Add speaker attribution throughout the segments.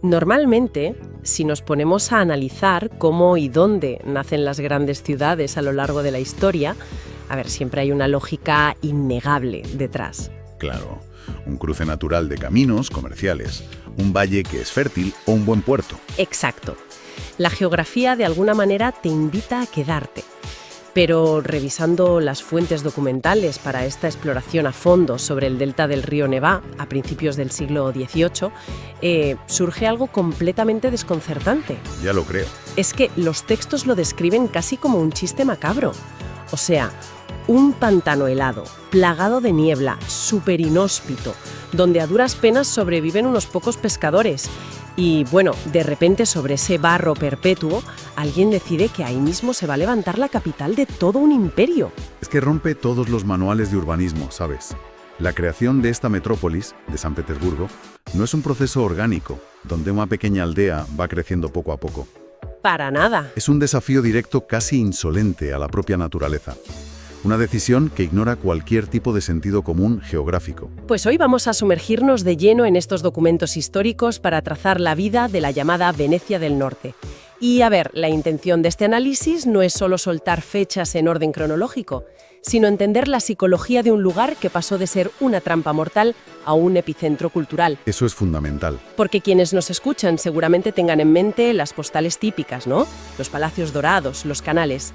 Speaker 1: Normalmente, si nos ponemos a analizar cómo y dónde nacen las grandes ciudades a lo largo de la historia, siempre hay una lógica innegable detrás.
Speaker 2: Claro, un cruce natural de caminos comerciales, un valle que es fértil o un buen puerto.
Speaker 1: Exacto. La geografía de alguna manera te invita a quedarte. Pero revisando las fuentes documentales para esta exploración a fondo sobre el delta del río Nevá a principios del siglo XVIII, surge algo completamente desconcertante.
Speaker 2: Ya lo creo.
Speaker 1: Es que los textos lo describen casi como un chiste macabro. O sea, un pantano helado, plagado de niebla, súper inhóspito, donde a duras penas sobreviven unos pocos pescadores. Y bueno, de repente sobre ese barro perpetuo, alguien decide que ahí mismo se va a levantar la capital de todo un imperio.
Speaker 2: Es que rompe todos los manuales de urbanismo, ¿sabes? La creación de esta metrópolis, de San Petersburgo, no es un proceso orgánico, donde una pequeña aldea va creciendo poco a poco.
Speaker 1: Para nada.
Speaker 2: Es un desafío directo casi insolente a la propia naturaleza. Una decisión que ignora cualquier tipo de sentido común geográfico.
Speaker 1: Pues hoy vamos a sumergirnos de lleno en estos documentos históricos para trazar la vida de la llamada Venecia del Norte. Y la intención de este análisis no es solo soltar fechas en orden cronológico, sino entender la psicología de un lugar que pasó de ser una trampa mortal a un epicentro cultural.
Speaker 2: Eso es fundamental.
Speaker 1: Porque quienes nos escuchan seguramente tengan en mente las postales típicas, ¿no? Los palacios dorados, los canales.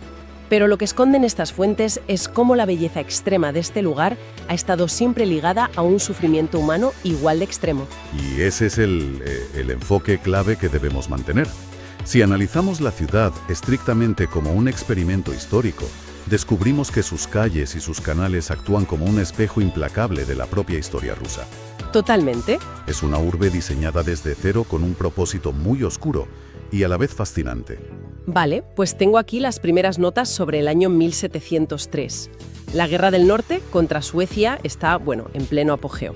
Speaker 1: Pero lo que esconden estas fuentes es cómo la belleza extrema de este lugar ha estado siempre ligada a un sufrimiento humano igual de extremo.
Speaker 2: Y ese es el enfoque clave que debemos mantener. Si analizamos la ciudad estrictamente como un experimento histórico, descubrimos que sus calles y sus canales actúan como un espejo implacable de la propia historia rusa.
Speaker 1: Totalmente.
Speaker 2: Es una urbe diseñada desde cero con un propósito muy oscuro y a la vez fascinante.
Speaker 1: Vale, pues tengo aquí las primeras notas sobre el año 1703. La Guerra del Norte contra Suecia está, en pleno apogeo.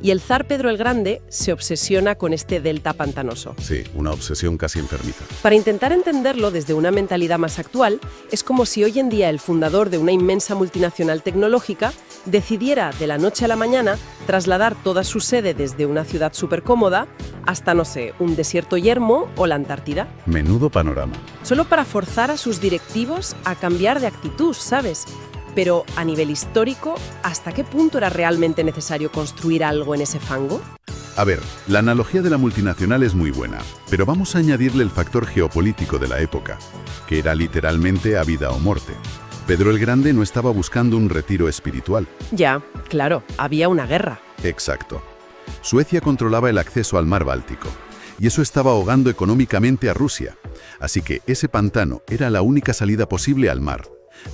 Speaker 1: Y el zar Pedro el Grande se obsesiona con este delta pantanoso.
Speaker 2: Sí, una obsesión casi enfermiza.
Speaker 1: Para intentar entenderlo desde una mentalidad más actual, es como si hoy en día el fundador de una inmensa multinacional tecnológica decidiera de la noche a la mañana trasladar toda su sede desde una ciudad súper cómoda hasta, un desierto yermo o la Antártida.
Speaker 2: Menudo panorama.
Speaker 1: Solo para forzar a sus directivos a cambiar de actitud, ¿sabes? Pero a nivel histórico, ¿hasta qué punto era realmente necesario construir algo en ese fango?
Speaker 2: La analogía de la multinacional es muy buena, pero vamos a añadirle el factor geopolítico de la época, que era literalmente a vida o muerte. Pedro el Grande no estaba buscando un retiro espiritual.
Speaker 1: Ya, claro, había una guerra.
Speaker 2: Exacto. Suecia controlaba el acceso al mar Báltico, y eso estaba ahogando económicamente a Rusia. Así que ese pantano era la única salida posible al mar.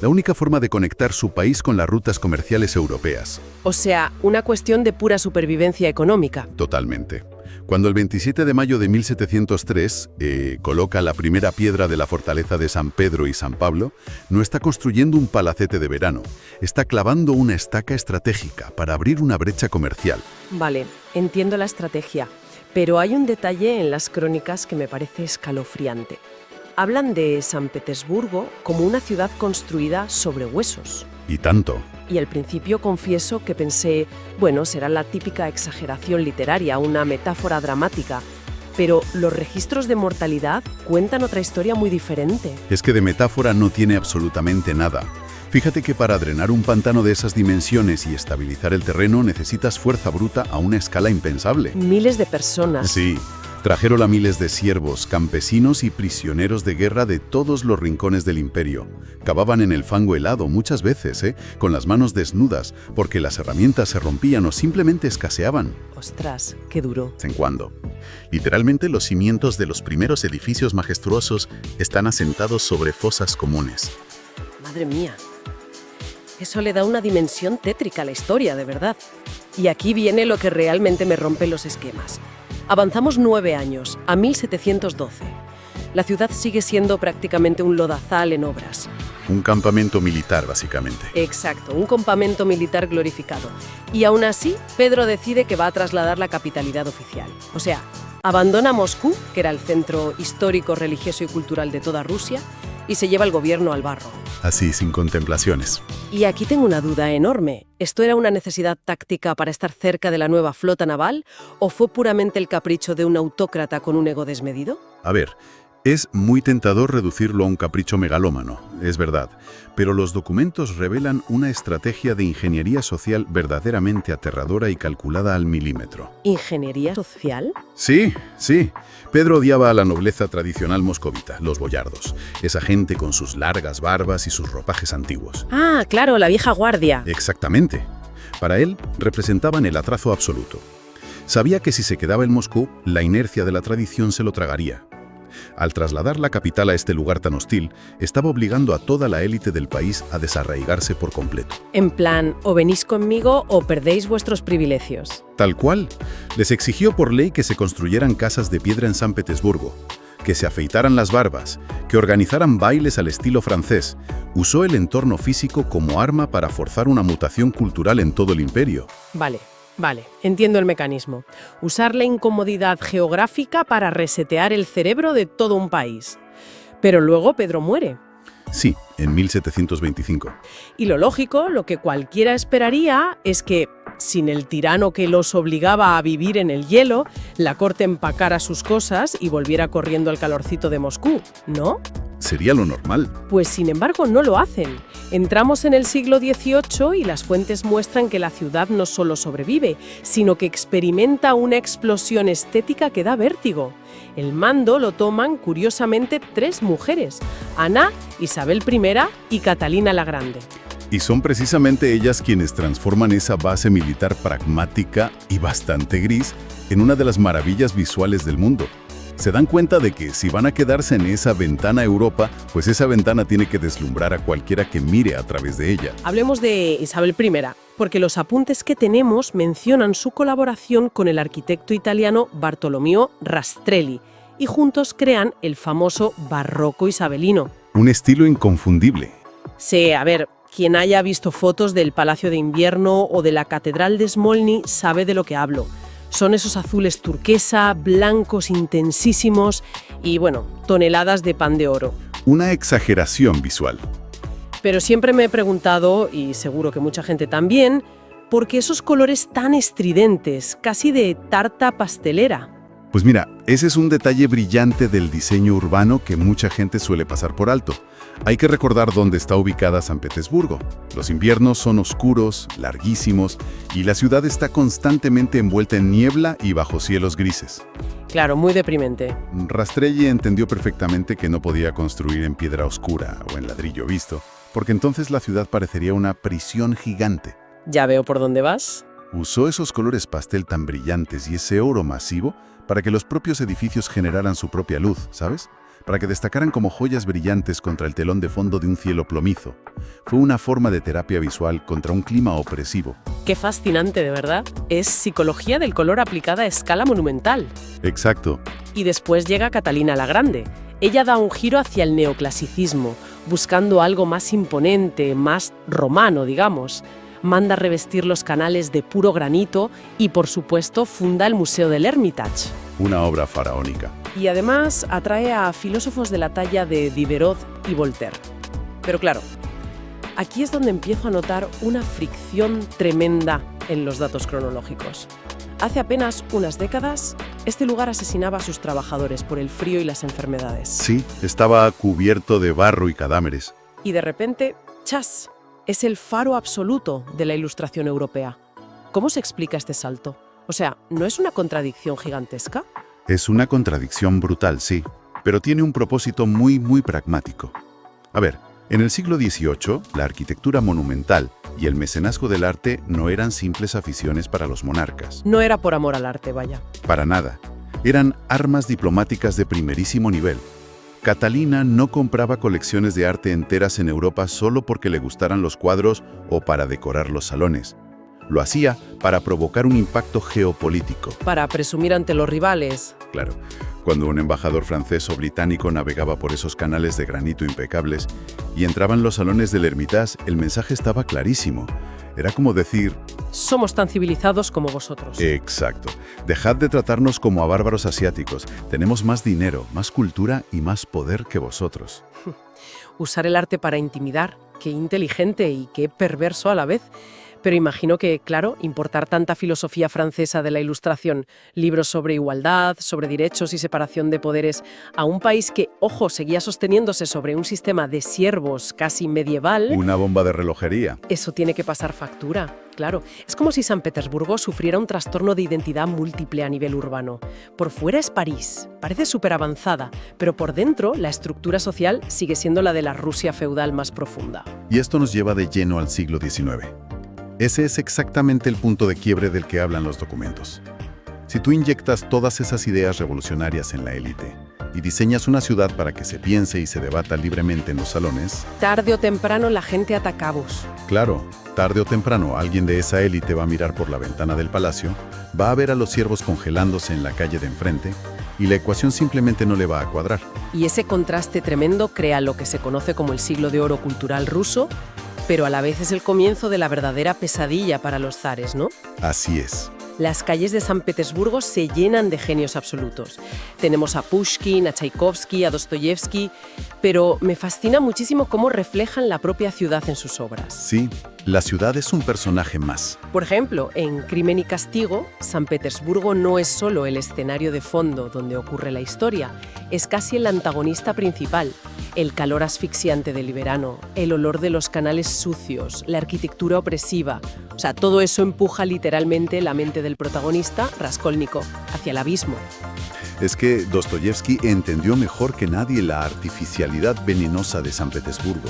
Speaker 2: La única forma de conectar su país con las rutas comerciales europeas.
Speaker 1: O sea, una cuestión de pura supervivencia económica.
Speaker 2: Totalmente. Cuando el 27 de mayo de 1703 coloca la primera piedra de la fortaleza de San Pedro y San Pablo, no está construyendo un palacete de verano, está clavando una estaca estratégica para abrir una brecha comercial.
Speaker 1: Vale, entiendo la estrategia, pero hay un detalle en las crónicas que me parece escalofriante. Hablan de San Petersburgo como una ciudad construida sobre huesos.
Speaker 2: Y tanto.
Speaker 1: Y al principio confieso que pensé, será la típica exageración literaria, una metáfora dramática. Pero los registros de mortalidad cuentan otra historia muy diferente.
Speaker 2: Es que de metáfora no tiene absolutamente nada. Fíjate que para drenar un pantano de esas dimensiones y estabilizar el terreno necesitas fuerza bruta a una escala impensable.
Speaker 1: Miles de personas.
Speaker 2: Sí. Trajeron a miles de siervos, campesinos y prisioneros de guerra de todos los rincones del imperio. Cavaban en el fango helado muchas veces, con las manos desnudas, porque las herramientas se rompían o simplemente escaseaban.
Speaker 1: Ostras, qué duro.
Speaker 2: De vez en cuando. Literalmente los cimientos de los primeros edificios majestuosos están asentados sobre fosas comunes.
Speaker 1: Madre mía. Eso le da una dimensión tétrica a la historia, de verdad. Y aquí viene lo que realmente me rompe los esquemas. Avanzamos 9 años, a 1712. La ciudad sigue siendo prácticamente un lodazal en obras.
Speaker 2: Un campamento militar, básicamente.
Speaker 1: Exacto, un campamento militar glorificado. Y aún así, Pedro decide que va a trasladar la capitalidad oficial. O sea, abandona Moscú, que era el centro histórico, religioso y cultural de toda Rusia, y se lleva el gobierno al barro.
Speaker 2: Así, sin contemplaciones.
Speaker 1: Y aquí tengo una duda enorme. ¿Esto era una necesidad táctica para estar cerca de la nueva flota naval o fue puramente el capricho de un autócrata con un ego desmedido?
Speaker 2: A ver, es muy tentador reducirlo a un capricho megalómano, es verdad, pero los documentos revelan una estrategia de ingeniería social verdaderamente aterradora y calculada al milímetro.
Speaker 1: ¿Ingeniería social?
Speaker 2: Sí, sí. Pedro odiaba a la nobleza tradicional moscovita, los boyardos, esa gente con sus largas barbas y sus ropajes antiguos.
Speaker 1: Ah, claro, la vieja guardia.
Speaker 2: Exactamente. Para él, representaban el atraso absoluto. Sabía que si se quedaba en Moscú, la inercia de la tradición se lo tragaría. Al trasladar la capital a este lugar tan hostil, estaba obligando a toda la élite del país a desarraigarse por completo.
Speaker 1: En plan, o venís conmigo o perdéis vuestros privilegios.
Speaker 2: Tal cual, les exigió por ley que se construyeran casas de piedra en San Petersburgo, que se afeitaran las barbas, que organizaran bailes al estilo francés. Usó el entorno físico como arma para forzar una mutación cultural en todo el imperio.
Speaker 1: Vale, entiendo el mecanismo. Usar la incomodidad geográfica para resetear el cerebro de todo un país. Pero luego Pedro muere.
Speaker 2: Sí, en 1725.
Speaker 1: Y lo lógico, lo que cualquiera esperaría, es que, sin el tirano que los obligaba a vivir en el hielo, la corte empacara sus cosas y volviera corriendo al calorcito de Moscú, ¿no?
Speaker 2: Sería lo normal.
Speaker 1: Pues sin embargo no lo hacen. Entramos en el siglo XVIII y las fuentes muestran que la ciudad no solo sobrevive, sino que experimenta una explosión estética que da vértigo. El mando lo toman, curiosamente, 3 mujeres: Ana, Isabel I y Catalina la Grande.
Speaker 2: Y son precisamente ellas quienes transforman esa base militar pragmática y bastante gris en una de las maravillas visuales del mundo. Se dan cuenta de que si van a quedarse en esa ventana a Europa, pues esa ventana tiene que deslumbrar a cualquiera que mire a través de ella.
Speaker 1: Hablemos de Isabel I, porque los apuntes que tenemos mencionan su colaboración con el arquitecto italiano Bartolomeo Rastrelli, y juntos crean el famoso barroco isabelino.
Speaker 2: Un estilo inconfundible.
Speaker 1: Sí, a ver, quien haya visto fotos del Palacio de Invierno o de la Catedral de Smolny sabe de lo que hablo. Son esos azules turquesa, blancos intensísimos y, bueno, toneladas de pan de oro.
Speaker 2: Una exageración visual.
Speaker 1: Pero siempre me he preguntado, y seguro que mucha gente también, ¿por qué esos colores tan estridentes, casi de tarta pastelera?
Speaker 2: Pues mira, ese es un detalle brillante del diseño urbano que mucha gente suele pasar por alto. Hay que recordar dónde está ubicada San Petersburgo. Los inviernos son oscuros, larguísimos, y la ciudad está constantemente envuelta en niebla y bajo cielos grises.
Speaker 1: Claro, muy deprimente.
Speaker 2: Rastrelli entendió perfectamente que no podía construir en piedra oscura o en ladrillo visto, porque entonces la ciudad parecería una prisión gigante.
Speaker 1: Ya veo por dónde vas.
Speaker 2: Usó esos colores pastel tan brillantes y ese oro masivo para que los propios edificios generaran su propia luz, ¿sabes? Para que destacaran como joyas brillantes contra el telón de fondo de un cielo plomizo. Fue una forma de terapia visual contra un clima opresivo.
Speaker 1: Qué fascinante, de verdad. Es psicología del color aplicada a escala monumental.
Speaker 2: Exacto.
Speaker 1: Y después llega Catalina la Grande. Ella da un giro hacia el neoclasicismo, buscando algo más imponente, más romano, digamos. Manda revestir los canales de puro granito y, por supuesto, funda el Museo del Hermitage.
Speaker 2: Una obra faraónica.
Speaker 1: Y además atrae a filósofos de la talla de Diderot y Voltaire. Pero claro, aquí es donde empiezo a notar una fricción tremenda en los datos cronológicos. Hace apenas unas décadas, este lugar asesinaba a sus trabajadores por el frío y las enfermedades.
Speaker 2: Sí, estaba cubierto de barro y cadáveres.
Speaker 1: Y de repente, ¡chas!, es el faro absoluto de la Ilustración europea. ¿Cómo se explica este salto? O sea, ¿no es una contradicción gigantesca?
Speaker 2: Es una contradicción brutal, sí, pero tiene un propósito muy pragmático. A ver, en el siglo XVIII, la arquitectura monumental y el mecenazgo del arte no eran simples aficiones para los monarcas.
Speaker 1: No era por amor al arte, vaya.
Speaker 2: Para nada. Eran armas diplomáticas de primerísimo nivel. Catalina no compraba colecciones de arte enteras en Europa solo porque le gustaran los cuadros o para decorar los salones. Lo hacía para provocar un impacto geopolítico.
Speaker 1: Para presumir ante los rivales.
Speaker 2: Claro, cuando un embajador francés o británico navegaba por esos canales de granito impecables y entraba en los salones del Hermitage, el mensaje estaba clarísimo. Era como decir,
Speaker 1: Somos tan civilizados como vosotros.
Speaker 2: exacto, dejad de tratarnos como a bárbaros asiáticos. Tenemos más dinero, más cultura y más poder que vosotros.
Speaker 1: Usar el arte para intimidar, qué inteligente y qué perverso a la vez. Pero imagino que, claro, importar tanta filosofía francesa de la Ilustración, libros sobre igualdad, sobre derechos y separación de poderes, a un país que, ojo, seguía sosteniéndose sobre un sistema de siervos casi medieval,
Speaker 2: Una bomba de relojería.
Speaker 1: eso tiene que pasar factura. Claro, es como si San Petersburgo sufriera un trastorno de identidad múltiple a nivel urbano. Por fuera es París, parece súper avanzada, pero por dentro la estructura social sigue siendo la de la Rusia feudal más profunda.
Speaker 2: Y esto nos lleva de lleno al siglo XIX. Ese es exactamente el punto de quiebre del que hablan los documentos. Si tú inyectas todas esas ideas revolucionarias en la élite y diseñas una ciudad para que se piense y se debata libremente en los salones,
Speaker 1: Tarde o temprano la gente ata cabos.
Speaker 2: claro, tarde o temprano alguien de esa élite va a mirar por la ventana del palacio, va a ver a los siervos congelándose en la calle de enfrente y la ecuación simplemente no le va a cuadrar.
Speaker 1: Y ese contraste tremendo crea lo que se conoce como el siglo de oro cultural ruso, pero a la vez es el comienzo de la verdadera pesadilla para los zares, ¿no?
Speaker 2: Así es.
Speaker 1: Las calles de San Petersburgo se llenan de genios absolutos. Tenemos a Pushkin, a Tchaikovsky, a Dostoyevsky, pero me fascina muchísimo cómo reflejan la propia ciudad en sus obras.
Speaker 2: Sí, la ciudad es un personaje más.
Speaker 1: Por ejemplo, en Crimen y Castigo, San Petersburgo no es solo el escenario de fondo donde ocurre la historia, es casi el antagonista principal. El calor asfixiante del verano, el olor de los canales sucios, la arquitectura opresiva. O sea, todo eso empuja literalmente la mente del protagonista, Raskolnikov, hacia el abismo.
Speaker 2: Es que Dostoyevsky entendió mejor que nadie la artificialidad venenosa de San Petersburgo.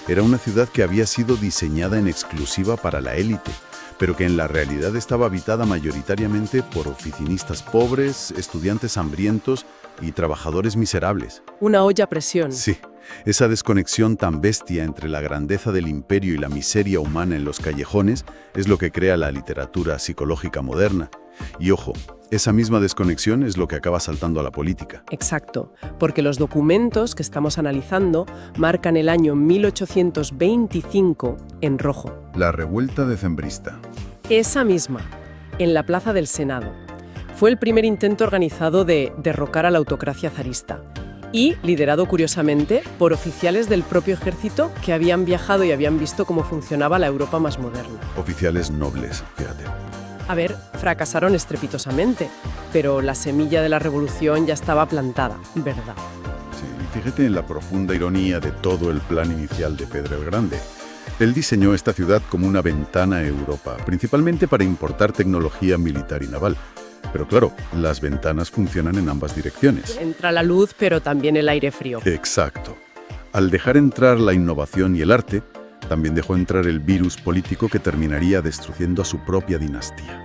Speaker 2: Era una ciudad que había sido diseñada en exclusiva para la élite, pero que en la realidad estaba habitada mayoritariamente por oficinistas pobres, estudiantes hambrientos y trabajadores miserables.
Speaker 1: Una olla a presión.
Speaker 2: Sí, esa desconexión tan bestia entre la grandeza del imperio y la miseria humana en los callejones es lo que crea la literatura psicológica moderna. Y ojo, esa misma desconexión es lo que acaba saltando a la política.
Speaker 1: Exacto, porque los documentos que estamos analizando marcan el año 1825 en rojo.
Speaker 2: La revuelta decembrista.
Speaker 1: Esa misma, en la Plaza del Senado. Fue el primer intento organizado de derrocar a la autocracia zarista y liderado curiosamente por oficiales del propio ejército que habían viajado y habían visto cómo funcionaba la Europa más moderna.
Speaker 2: Oficiales nobles, fíjate.
Speaker 1: A ver, fracasaron estrepitosamente, pero la semilla de la revolución ya estaba plantada, ¿verdad?
Speaker 2: Sí, fíjate en la profunda ironía de todo el plan inicial de Pedro el Grande. Él diseñó esta ciudad como una ventana a Europa, principalmente para importar tecnología militar y naval. Pero claro, las ventanas funcionan en ambas direcciones.
Speaker 1: Entra la luz, pero también el aire frío.
Speaker 2: Exacto. Al dejar entrar la innovación y el arte, también dejó entrar el virus político que terminaría destruyendo a su propia dinastía.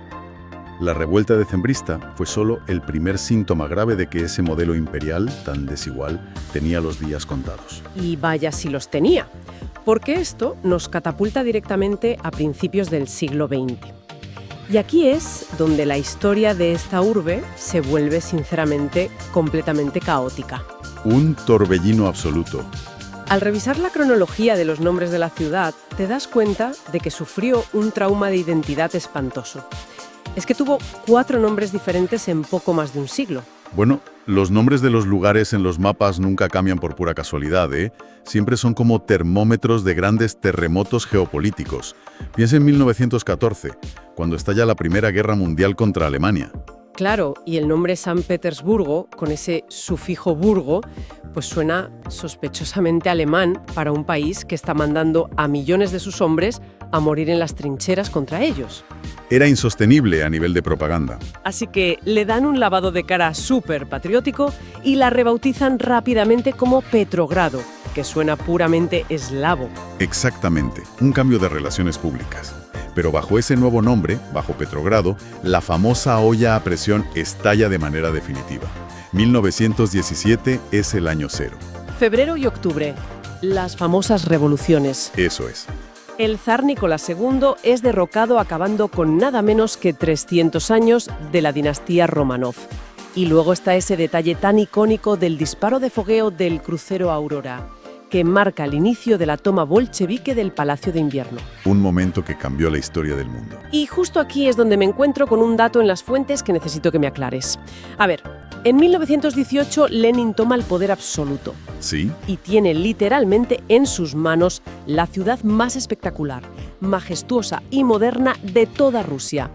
Speaker 2: La revuelta decembrista fue solo el primer síntoma grave de que ese modelo imperial, tan desigual, tenía los días contados.
Speaker 1: Y vaya si los tenía, porque esto nos catapulta directamente a principios del siglo XX. Y aquí es donde la historia de esta urbe se vuelve sinceramente completamente caótica.
Speaker 2: Un torbellino absoluto.
Speaker 1: Al revisar la cronología de los nombres de la ciudad, te das cuenta de que sufrió un trauma de identidad espantoso. Es que tuvo 4 nombres diferentes en poco más de un siglo.
Speaker 2: Bueno, los nombres de los lugares en los mapas nunca cambian por pura casualidad, ¿eh? Siempre son como termómetros de grandes terremotos geopolíticos. Piensa en 1914, cuando estalla la Primera Guerra Mundial contra Alemania.
Speaker 1: Claro, y el nombre San Petersburgo, con ese sufijo burgo, pues suena sospechosamente alemán para un país que está mandando a millones de sus hombres a morir en las trincheras contra ellos.
Speaker 2: Era insostenible a nivel de propaganda.
Speaker 1: Así que le dan un lavado de cara súper patriótico y la rebautizan rápidamente como Petrogrado, que suena puramente eslavo.
Speaker 2: Exactamente, un cambio de relaciones públicas. Pero bajo ese nuevo nombre, bajo Petrogrado, la famosa olla a presión estalla de manera definitiva. 1917 es el año cero.
Speaker 1: Febrero y octubre, las famosas revoluciones.
Speaker 2: Eso es.
Speaker 1: El zar Nicolás II es derrocado acabando con nada menos que 300 años de la dinastía Romanov. Y luego está ese detalle tan icónico del disparo de fogueo del crucero Aurora. que marca el inicio de la toma bolchevique del Palacio de Invierno.
Speaker 2: Un momento que cambió la historia del mundo.
Speaker 1: Y justo aquí es donde me encuentro con un dato en las fuentes que necesito que me aclares. A ver, en 1918 Lenin toma el poder absoluto.
Speaker 2: ¿Sí?
Speaker 1: Y tiene literalmente en sus manos la ciudad más espectacular, majestuosa y moderna de toda Rusia.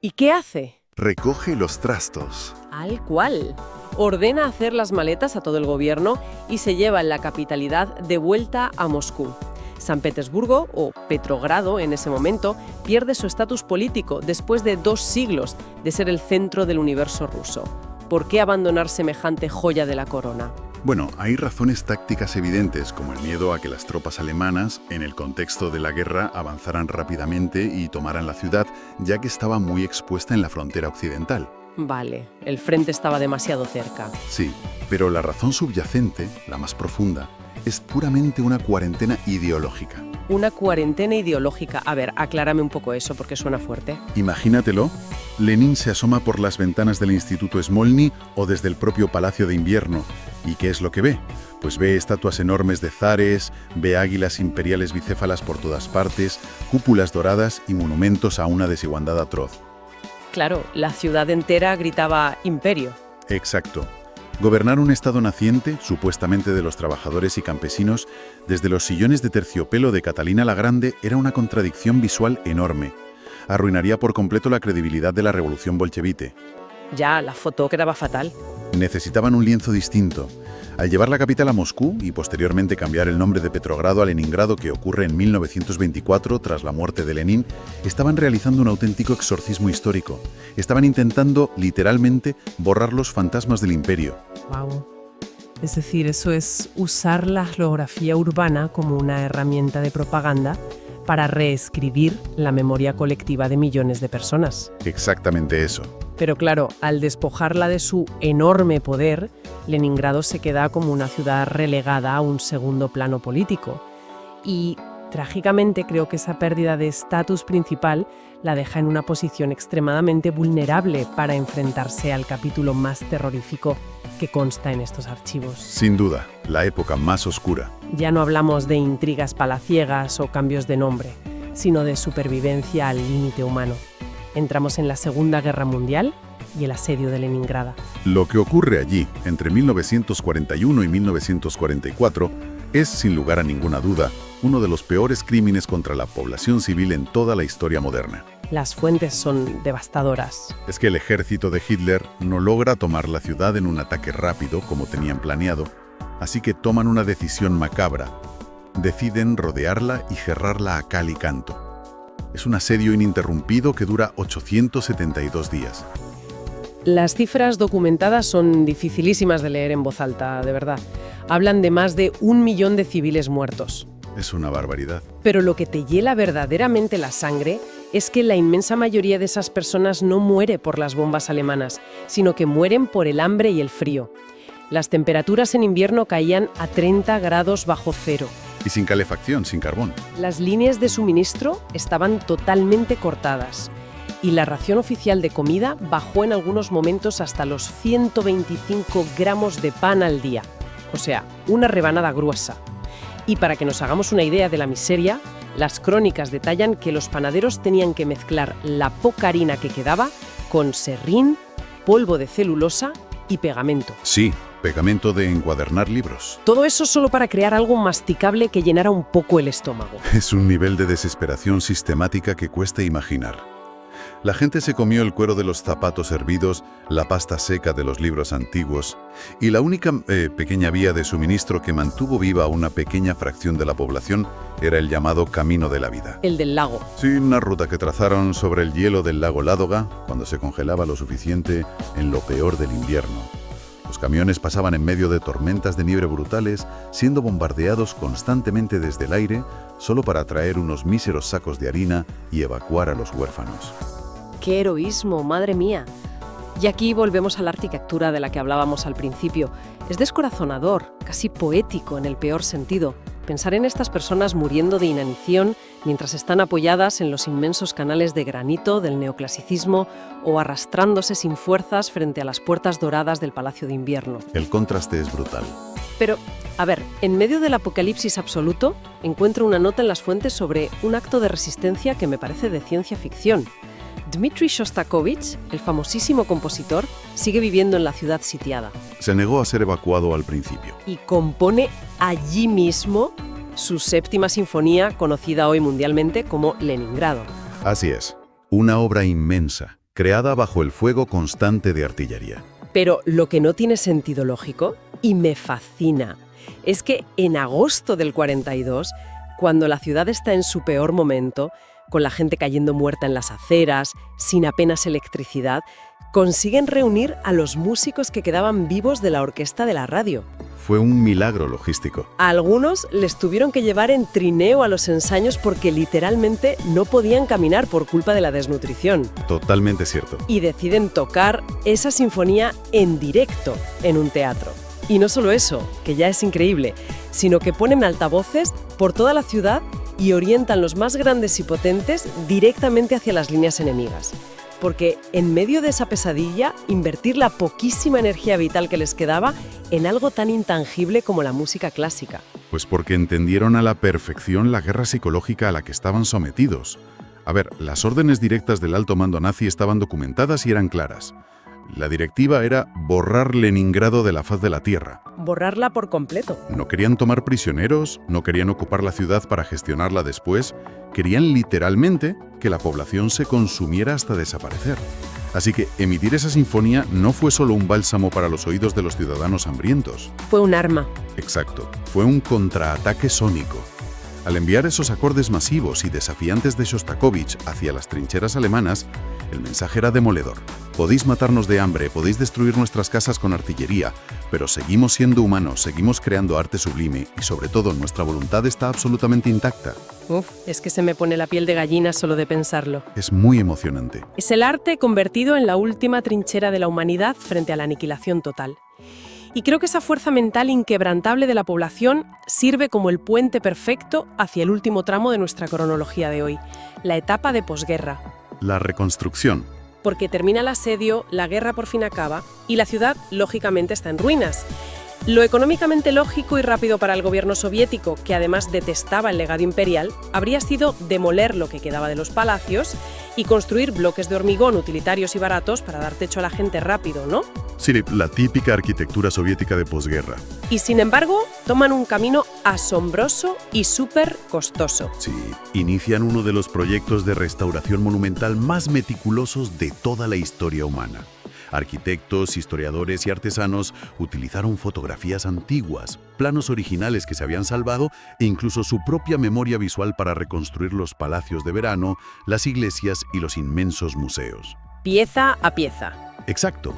Speaker 1: ¿Y qué hace?
Speaker 2: Recoge los trastos.
Speaker 1: Al cual. Ordena hacer las maletas a todo el gobierno y se lleva la capitalidad de vuelta a Moscú. San Petersburgo, o Petrogrado en ese momento, pierde su estatus político después de 2 siglos de ser el centro del universo ruso. ¿Por qué abandonar semejante joya de la corona?
Speaker 2: Bueno, hay razones tácticas evidentes, como el miedo a que las tropas alemanas, en el contexto de la guerra, avanzaran rápidamente y tomaran la ciudad, ya que estaba muy expuesta en la frontera occidental.
Speaker 1: Vale, el frente estaba demasiado cerca.
Speaker 2: Sí, pero la razón subyacente, la más profunda, es puramente una cuarentena ideológica.
Speaker 1: Una cuarentena ideológica. A ver, aclárame un poco eso porque suena fuerte.
Speaker 2: Imagínatelo, Lenin se asoma por las ventanas del Instituto Smolny o desde el propio Palacio de Invierno. ¿Y qué es lo que ve? Pues ve estatuas enormes de zares, ve águilas imperiales bicéfalas por todas partes, cúpulas doradas y monumentos a una desigualdad atroz.
Speaker 1: Claro, la ciudad entera gritaba imperio.
Speaker 2: Exacto. Gobernar un estado naciente, supuestamente de los trabajadores y campesinos, desde los sillones de terciopelo de Catalina la Grande era una contradicción visual enorme. Arruinaría por completo la credibilidad de la revolución bolchevique.
Speaker 1: Ya, la foto quedaba fatal.
Speaker 2: Necesitaban un lienzo distinto. Al llevar la capital a Moscú y posteriormente cambiar el nombre de Petrogrado a Leningrado, que ocurre en 1924 tras la muerte de Lenin, estaban realizando un auténtico exorcismo histórico. Estaban intentando, literalmente, borrar los fantasmas del imperio.
Speaker 3: Wow. Es decir, eso es usar la geografía urbana como una herramienta de propaganda para reescribir la memoria colectiva de millones de personas.
Speaker 2: Exactamente eso.
Speaker 3: Pero claro, al despojarla de su enorme poder, Leningrado se queda como una ciudad relegada a un segundo plano político. Y, trágicamente, creo que esa pérdida de estatus principal la deja en una posición extremadamente vulnerable para enfrentarse al capítulo más terrorífico que consta en estos archivos.
Speaker 2: Sin duda, la época más oscura.
Speaker 3: Ya no hablamos de intrigas palaciegas o cambios de nombre, sino de supervivencia al límite humano. Entramos en la Segunda Guerra Mundial y el asedio de Leningrado.
Speaker 2: Lo que ocurre allí, entre 1941 y 1944, es, sin lugar a ninguna duda, uno de los peores crímenes contra la población civil en toda la historia moderna.
Speaker 3: Las fuentes son devastadoras.
Speaker 2: Es que el ejército de Hitler no logra tomar la ciudad en un ataque rápido como tenían planeado, así que toman una decisión macabra. Deciden rodearla y cerrarla a cal y canto. Es un asedio ininterrumpido que dura 872 días.
Speaker 1: Las cifras documentadas son dificilísimas de leer en voz alta, de verdad. Hablan de más de 1 millón de civiles muertos.
Speaker 2: Es una barbaridad.
Speaker 1: Pero lo que te hiela verdaderamente la sangre es que la inmensa mayoría de esas personas no muere por las bombas alemanas, sino que mueren por el hambre y el frío. Las temperaturas en invierno caían a 30 grados bajo cero.
Speaker 2: Y sin calefacción, sin carbón.
Speaker 1: Las líneas de suministro estaban totalmente cortadas y la ración oficial de comida bajó en algunos momentos hasta los 125 gramos de pan al día. O sea, una rebanada gruesa. Y para que nos hagamos una idea de la miseria, las crónicas detallan que los panaderos tenían que mezclar la poca harina que quedaba con serrín, polvo de celulosa y pegamento.
Speaker 2: Sí, pegamento de encuadernar libros.
Speaker 1: Todo eso solo para crear algo masticable que llenara un poco el estómago.
Speaker 2: Es un nivel de desesperación sistemática que cuesta imaginar. La gente se comió el cuero de los zapatos hervidos, la pasta seca de los libros antiguos, y la única pequeña vía de suministro que mantuvo viva una pequeña fracción de la población era el llamado Camino de la Vida.
Speaker 1: El del lago.
Speaker 2: Sí, una ruta que trazaron sobre el hielo del lago Ládoga cuando se congelaba lo suficiente en lo peor del invierno. Los camiones pasaban en medio de tormentas de nieve brutales, siendo bombardeados constantemente desde el aire, solo para traer unos míseros sacos de harina y evacuar a los huérfanos.
Speaker 1: ¡Qué heroísmo, madre mía! Y aquí volvemos a la arquitectura de la que hablábamos al principio. Es descorazonador, casi poético en el peor sentido, pensar en estas personas muriendo de inanición mientras están apoyadas en los inmensos canales de granito del neoclasicismo o arrastrándose sin fuerzas frente a las puertas doradas del Palacio de Invierno.
Speaker 2: El contraste es brutal.
Speaker 1: Pero, a ver, en medio del apocalipsis absoluto, encuentro una nota en las fuentes sobre un acto de resistencia que me parece de ciencia ficción. Dmitri Shostakovich, el famosísimo compositor, sigue viviendo en la ciudad sitiada.
Speaker 2: Se negó a ser evacuado al principio.
Speaker 1: Y compone allí mismo su séptima sinfonía, conocida hoy mundialmente como Leningrado.
Speaker 2: Así es, una obra inmensa, creada bajo el fuego constante de artillería.
Speaker 1: Pero lo que no tiene sentido lógico, y me fascina, es que en agosto del 42, cuando la ciudad está en su peor momento, con la gente cayendo muerta en las aceras, sin apenas electricidad, consiguen reunir a los músicos que quedaban vivos de la orquesta de la radio.
Speaker 2: Fue un milagro logístico.
Speaker 1: A algunos les tuvieron que llevar en trineo a los ensayos porque literalmente no podían caminar por culpa de la desnutrición.
Speaker 2: Totalmente cierto.
Speaker 1: Y deciden tocar esa sinfonía en directo en un teatro. Y no solo eso, que ya es increíble, sino que ponen altavoces por toda la ciudad y orientan los más grandes y potentes directamente hacia las líneas enemigas. Porque en medio de esa pesadilla, invertir la poquísima energía vital que les quedaba en algo tan intangible como la música clásica.
Speaker 2: Pues porque entendieron a la perfección la guerra psicológica a la que estaban sometidos. A ver, las órdenes directas del alto mando nazi estaban documentadas y eran claras. La directiva era borrar Leningrado de la faz de la tierra.
Speaker 1: Borrarla por completo.
Speaker 2: No querían tomar prisioneros, no querían ocupar la ciudad para gestionarla después, querían literalmente que la población se consumiera hasta desaparecer. Así que emitir esa sinfonía no fue solo un bálsamo para los oídos de los ciudadanos hambrientos.
Speaker 1: Fue un arma.
Speaker 2: Exacto, fue un contraataque sónico. Al enviar esos acordes masivos y desafiantes de Shostakovich hacia las trincheras alemanas, el mensaje era demoledor. Podéis matarnos de hambre, podéis destruir nuestras casas con artillería, pero seguimos siendo humanos, seguimos creando arte sublime y sobre todo nuestra voluntad está absolutamente intacta.
Speaker 1: Uf, es que se me pone la piel de gallina solo de pensarlo.
Speaker 2: Es muy emocionante.
Speaker 1: Es el arte convertido en la última trinchera de la humanidad frente a la aniquilación total. Y creo que esa fuerza mental inquebrantable de la población sirve como el puente perfecto hacia el último tramo de nuestra cronología de hoy, la etapa de posguerra.
Speaker 2: La reconstrucción.
Speaker 1: Porque termina el asedio, la guerra por fin acaba y la ciudad, lógicamente, está en ruinas. Lo económicamente lógico y rápido para el gobierno soviético, que además detestaba el legado imperial, habría sido demoler lo que quedaba de los palacios y construir bloques de hormigón utilitarios y baratos para dar techo a la gente rápido, ¿no?
Speaker 2: Sí, la típica arquitectura soviética de posguerra.
Speaker 1: Y sin embargo, toman un camino asombroso y súper costoso.
Speaker 2: Sí, inician uno de los proyectos de restauración monumental más meticulosos de toda la historia humana. Arquitectos, historiadores y artesanos utilizaron fotografías antiguas, planos originales que se habían salvado e incluso su propia memoria visual para reconstruir los palacios de verano, las iglesias y los inmensos museos.
Speaker 1: Pieza a pieza.
Speaker 2: Exacto.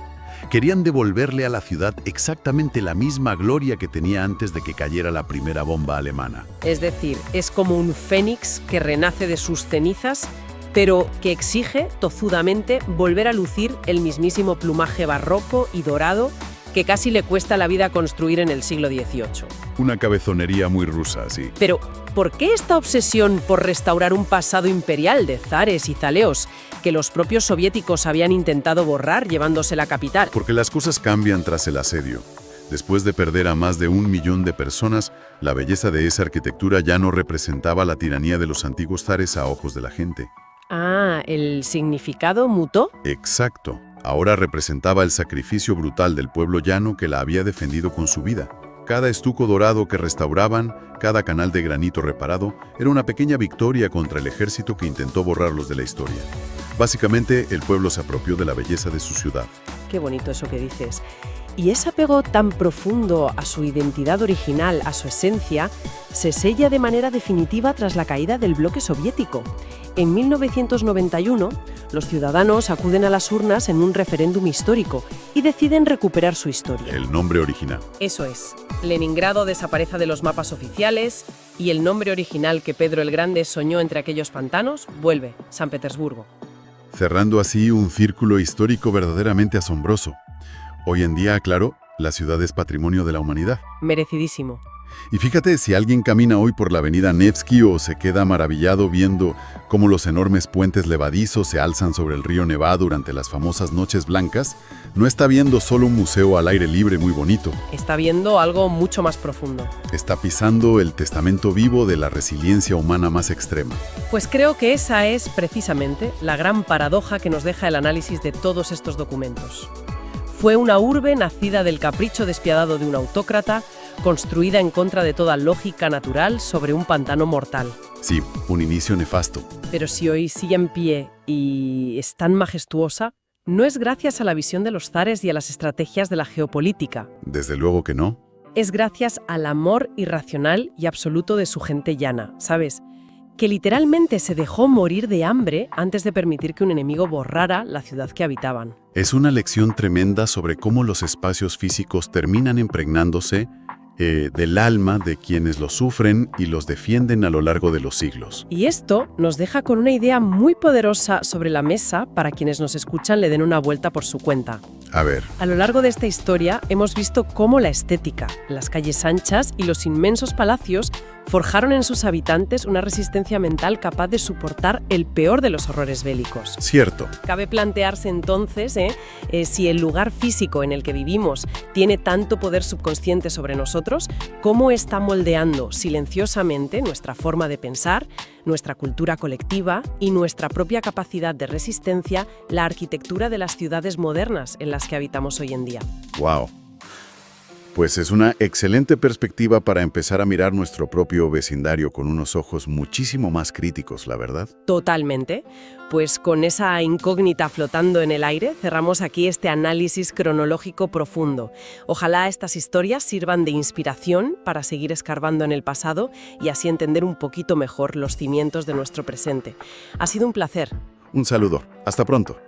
Speaker 2: Querían devolverle a la ciudad exactamente la misma gloria que tenía antes de que cayera la primera bomba alemana.
Speaker 1: Es decir, es como un fénix que renace de sus cenizas, pero que exige tozudamente volver a lucir el mismísimo plumaje barroco y dorado que casi le cuesta la vida construir en el siglo XVIII.
Speaker 2: Una cabezonería muy rusa, sí.
Speaker 1: Pero, ¿por qué esta obsesión por restaurar un pasado imperial de zares y zaleos que los propios soviéticos habían intentado borrar llevándose la capital?
Speaker 2: Porque las cosas cambian tras el asedio. Después de perder a más de 1 millón de personas, la belleza de esa arquitectura ya no representaba la tiranía de los antiguos zares a ojos de la gente.
Speaker 1: Ah, ¿el significado mutó?
Speaker 2: Exacto. Ahora representaba el sacrificio brutal del pueblo llano que la había defendido con su vida. Cada estuco dorado que restauraban, cada canal de granito reparado, era una pequeña victoria contra el ejército que intentó borrarlos de la historia. Básicamente, el pueblo se apropió de la belleza de su ciudad.
Speaker 1: Qué bonito eso que dices. Y ese apego tan profundo a su identidad original, a su esencia, se sella de manera definitiva tras la caída del bloque soviético. En 1991, los ciudadanos acuden a las urnas en un referéndum histórico y deciden recuperar su historia.
Speaker 2: El nombre original.
Speaker 1: Eso es. Leningrado desaparece de los mapas oficiales y el nombre original que Pedro el Grande soñó entre aquellos pantanos vuelve, San Petersburgo.
Speaker 2: Cerrando así un círculo histórico verdaderamente asombroso. Hoy en día, claro, la ciudad es patrimonio de la humanidad.
Speaker 1: Merecidísimo.
Speaker 2: Y fíjate, si alguien camina hoy por la avenida Nevsky o se queda maravillado viendo cómo los enormes puentes levadizos se alzan sobre el río Nevá durante las famosas Noches Blancas, no está viendo solo un museo al aire libre muy bonito.
Speaker 3: Está viendo algo mucho más profundo.
Speaker 2: Está pisando el testamento vivo de la resiliencia humana más extrema.
Speaker 3: Pues creo que esa es precisamente la gran paradoja que nos deja el análisis de todos estos documentos. Fue una urbe nacida del capricho despiadado de un autócrata, construida en contra de toda lógica natural sobre un pantano mortal.
Speaker 2: Sí, un inicio nefasto.
Speaker 3: Pero si hoy sigue en pie y es tan majestuosa, no es gracias a la visión de los zares y a las estrategias de la geopolítica.
Speaker 2: Desde luego que no.
Speaker 3: Es gracias al amor irracional y absoluto de su gente llana, ¿sabes? Que literalmente se dejó morir de hambre antes de permitir que un enemigo borrara la ciudad que habitaban.
Speaker 2: Es una lección tremenda sobre cómo los espacios físicos terminan impregnándose del alma de quienes los sufren y los defienden a lo largo de los siglos.
Speaker 3: Y esto nos deja con una idea muy poderosa sobre la mesa para quienes nos escuchan le den una vuelta por su cuenta.
Speaker 2: A ver,
Speaker 3: A lo largo de esta historia hemos visto cómo la estética, las calles anchas y los inmensos palacios forjaron en sus habitantes una resistencia mental capaz de soportar el peor de los horrores bélicos.
Speaker 2: cierto.
Speaker 3: Cabe plantearse entonces si el lugar físico en el que vivimos tiene tanto poder subconsciente sobre nosotros, cómo está moldeando silenciosamente nuestra forma de pensar, nuestra cultura colectiva y nuestra propia capacidad de resistencia, la arquitectura de las ciudades modernas en las que habitamos hoy en día.
Speaker 2: Wow. Pues es una excelente perspectiva para empezar a mirar nuestro propio vecindario con unos ojos muchísimo más críticos, la verdad.
Speaker 3: Totalmente. Pues con esa incógnita flotando en el aire, cerramos aquí este análisis cronológico profundo. Ojalá estas historias sirvan de inspiración para seguir escarbando en el pasado y así entender un poquito mejor los cimientos de nuestro presente. Ha sido un placer.
Speaker 2: Un saludo. Hasta pronto.